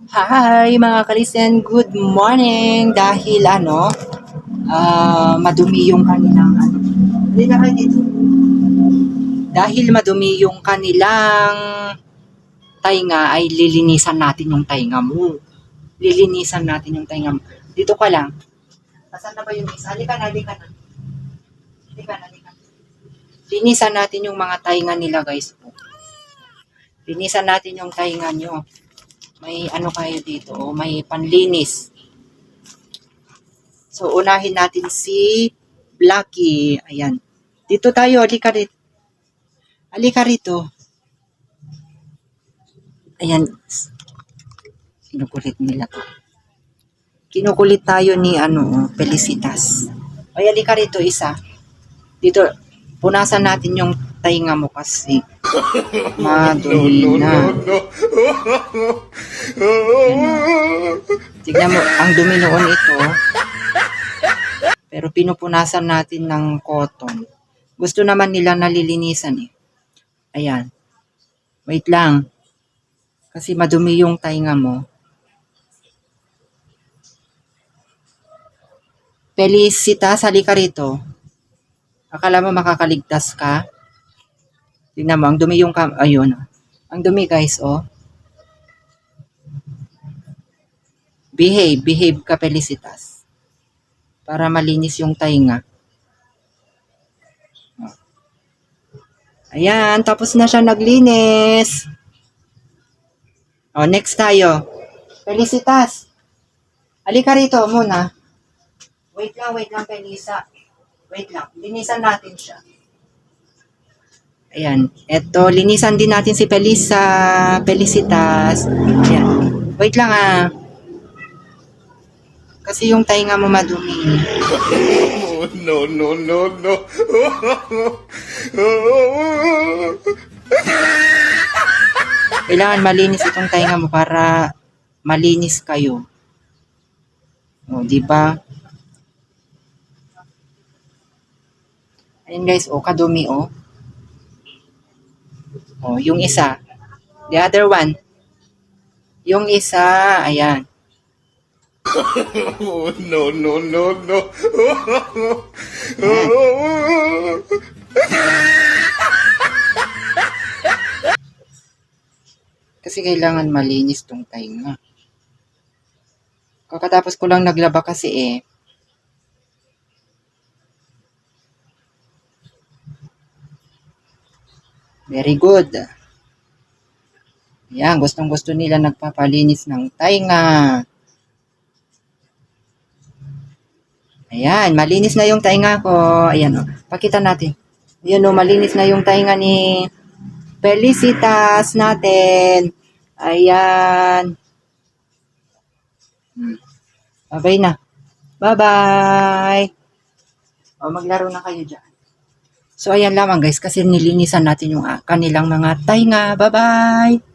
Hi mga kalisen, good morning! Dahil madumi yung kanilang hindi na kayo dito. Dahil madumi yung kanilang tainga ay lilinisan natin yung tainga mo. Lilinisan natin yung tainga mo. Dito ka lang. Asan na ba yung isa? Halika na, halika na. Halika na, halika na. Linisan natin yung mga tainga nila guys. Linisan natin yung tainga nyo. May ano kayo dito, may panlinis. So, unahin natin si Blackie. Ayan. Dito tayo, halika rito. Halika rito. Ayan. Kinukulit nila to. Kinukulit tayo ni Felicitas. Ay, halika rito isa. Dito, punasan natin yung tainga mo kasi madumi na. Tignan mo, ang dumi noon ito. Pero pinupunasan natin ng cotton. Gusto naman nila nalilinisan eh. Ayan. Wait lang. Kasi madumi yung tainga mo. Felicitas, halika rito. Akala mo makakaligtas ka? Tingnan mo, ang dumi yung ayun. Ang dumi guys, oh. Behave ka Felicitas. Para malinis yung tainga. Ayan, tapos na siya naglinis. Oh, next tayo. Felicitas. Halika rito muna. Wait lang, Felisa. Wait lang, linisan natin siya. Ayan, eto, linisan din natin si Felicitas. Ayan, wait lang Kasi yung tainga mo madumi. Oh, no, no, no, no. Kailangan malinis itong tainga mo para malinis kayo. O, di ba? Ayan guys, kadumi yung isa. The other one. Yung isa, ayan. Oh, no, no, no, no. Kasi kailangan malinis tong tainga. Kakatapos ko lang naglaba kasi Very good. Yan, gustong-gusto nila nagpapalinis ng tainga. Ayan, malinis na yung tainga ko. Ayan pakita natin. Ayan malinis na yung tainga ni Felicitas natin. Ayan. Bye-bye na. Bye-bye. Maglaro na kayo dyan. So, ayan lamang guys, kasi nilinisan natin yung kanilang mga tainga. Bye-bye!